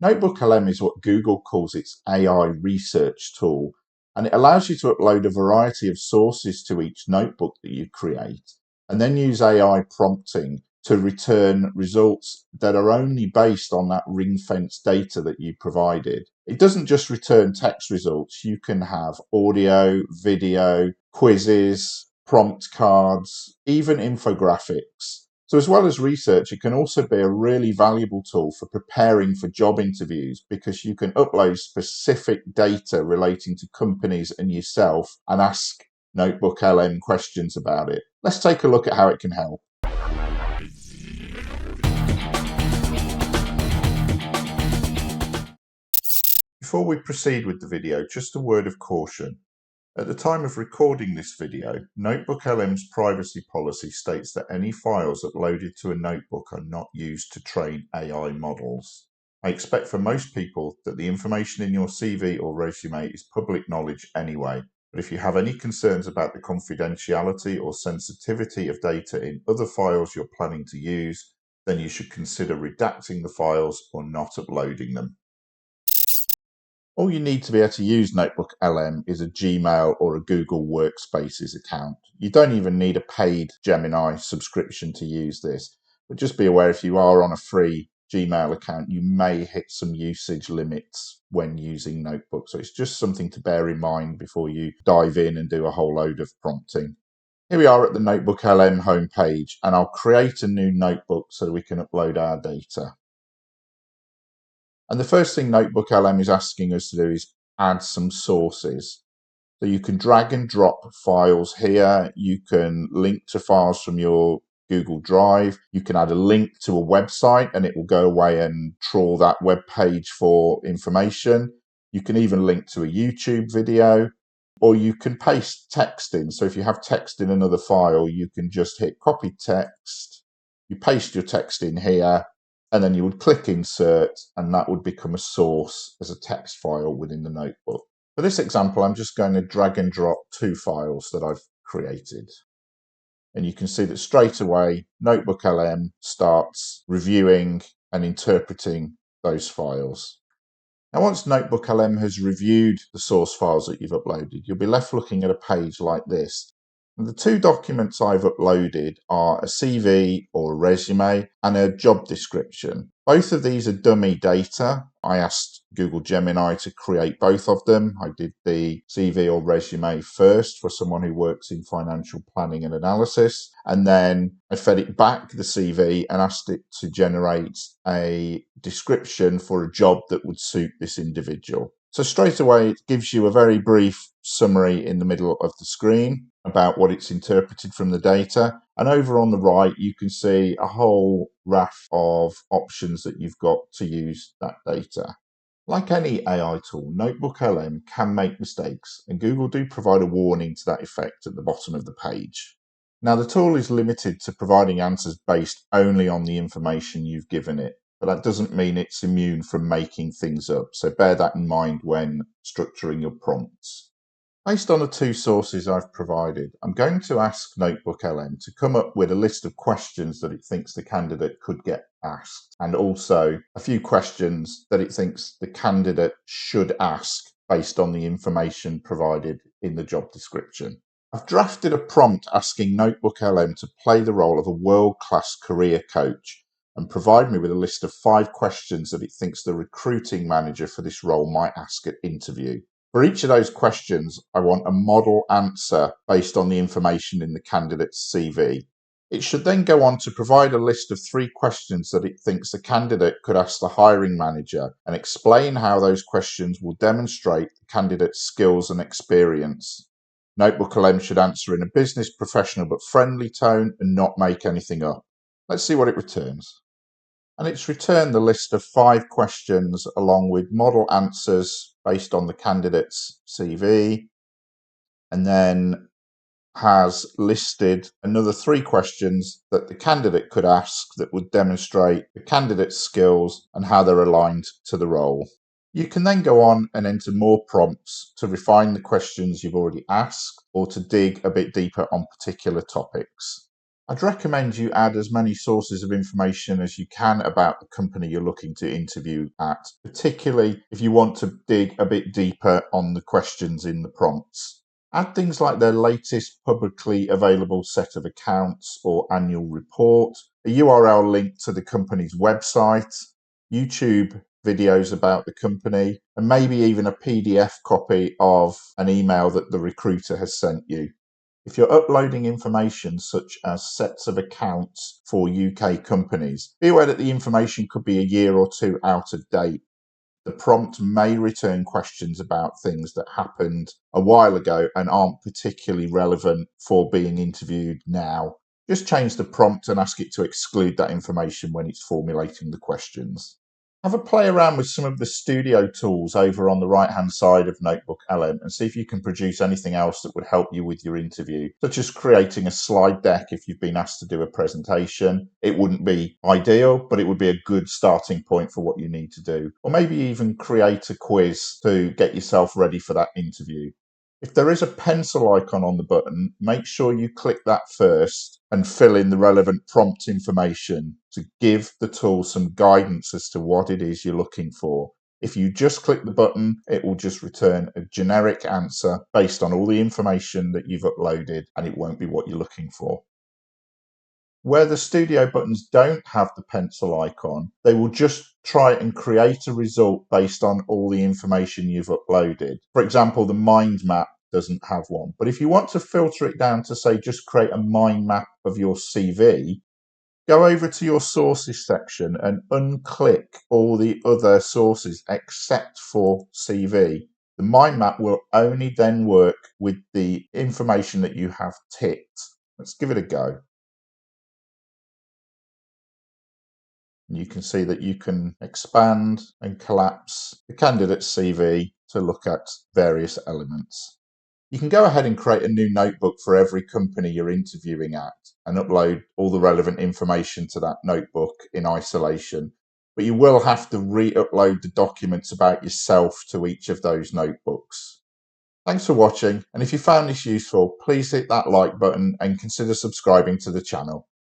NotebookLM is what Google calls its AI research tool, and it allows you to upload a variety of sources to each notebook that you create, and then use AI prompting to return results that are only based on that ring-fenced data that you provided. It doesn't just return text results. You can have audio, video, quizzes, prompt cards, even infographics. So as well as research, it can also be a really valuable tool for preparing for job interviews because you can upload specific data relating to companies and yourself and ask NotebookLM questions about it. Let's take a look at how it can help. Before we proceed with the video, just a word of caution. At the time of recording this video, NotebookLM's privacy policy states that any files uploaded to a notebook are not used to train AI models. I expect for most people that the information in your CV or resume is public knowledge anyway, but if you have any concerns about the confidentiality or sensitivity of data in other files you're planning to use, then you should consider redacting the files or not uploading them. All you need to be able to use NotebookLM is a Gmail or a Google Workspaces account. You don't even need a paid Gemini subscription to use this, but just be aware if you are on a free Gmail account, you may hit some usage limits when using Notebook. So it's just something to bear in mind before you dive in and do a whole load of prompting. Here we are at the NotebookLM homepage, and I'll create a new notebook so that we can upload our data. And the first thing NotebookLM is asking us to do is add some sources. So you can drag and drop files here. You can link to files from your Google Drive. You can add a link to a website and it will go away and trawl that web page for information. You can even link to a YouTube video, or you can paste text in. So if you have text in another file, you can just hit copy text. You paste your text in here, and then you would click insert, and that would become a source as a text file within the notebook. For this example, I'm just going to drag and drop two files that I've created. And you can see that straight away, NotebookLM starts reviewing and interpreting those files. Now, once NotebookLM has reviewed the source files that you've uploaded, you'll be left looking at a page like this. And the two documents I've uploaded are a CV or a resume and a job description. Both of these are dummy data. I asked Google Gemini to create both of them. I did the CV or resume first for someone who works in financial planning and analysis, and then I fed it back the CV and asked it to generate a description for a job that would suit this individual. So straight away, it gives you a very brief summary in the middle of the screen about what it's interpreted from the data. And over on the right, you can see a whole raft of options that you've got to use that data. Like any AI tool, NotebookLM can make mistakes, and Google do provide a warning to that effect at the bottom of the page. Now, the tool is limited to providing answers based only on the information you've given it, but that doesn't mean it's immune from making things up, so bear that in mind when structuring your prompts. Based on the two sources I've provided, I'm going to ask NotebookLM to come up with a list of questions that it thinks the candidate could get asked, and also a few questions that it thinks the candidate should ask based on the information provided in the job description. I've drafted a prompt asking NotebookLM to play the role of a world-class career coach and provide me with a list of 5 questions that it thinks the recruiting manager for this role might ask at interview. For each of those questions, I want a model answer based on the information in the candidate's CV. It should then go on to provide a list of 3 questions that it thinks the candidate could ask the hiring manager and explain how those questions will demonstrate the candidate's skills and experience. NotebookLM should answer in a business, professional but friendly tone and not make anything up. Let's see what it returns. And it's returned the list of 5 questions along with model answers based on the candidate's CV, and then has listed another 3 questions that the candidate could ask that would demonstrate the candidate's skills and how they're aligned to the role. You can then go on and enter more prompts to refine the questions you've already asked or to dig a bit deeper on particular topics. I'd recommend you add as many sources of information as you can about the company you're looking to interview at, particularly if you want to dig a bit deeper on the questions in the prompts. Add things like their latest publicly available set of accounts or annual report, a URL link to the company's website, YouTube videos about the company, and maybe even a PDF copy of an email that the recruiter has sent you. If you're uploading information such as sets of accounts for UK companies, be aware that the information could be a year or two out of date. The prompt may return questions about things that happened a while ago and aren't particularly relevant for being interviewed now. Just change the prompt and ask it to exclude that information when it's formulating the questions. Have a play around with some of the studio tools over on the right hand side of NotebookLM and see if you can produce anything else that would help you with your interview, such as creating a slide deck if you've been asked to do a presentation. It wouldn't be ideal, but it would be a good starting point for what you need to do. Or maybe even create a quiz to get yourself ready for that interview. If there is a pencil icon on the button, make sure you click that first and fill in the relevant prompt information to give the tool some guidance as to what it is you're looking for. If you just click the button, it will just return a generic answer based on all the information that you've uploaded, and it won't be what you're looking for. Where the studio buttons don't have the pencil icon, they will just try and create a result based on all the information you've uploaded. For example, the mind map doesn't have one. But if you want to filter it down to say just create a mind map of your CV, go over to your sources section and unclick all the other sources except for CV. The mind map will only then work with the information that you have ticked. Let's give it a go. You can see that you can expand and collapse the candidate's CV to look at various elements. You can go ahead and create a new notebook for every company you're interviewing at and upload all the relevant information to that notebook in isolation. But you will have to re-upload the documents about yourself to each of those notebooks. Thanks for watching, and if you found this useful, please hit that like button and consider subscribing to the channel.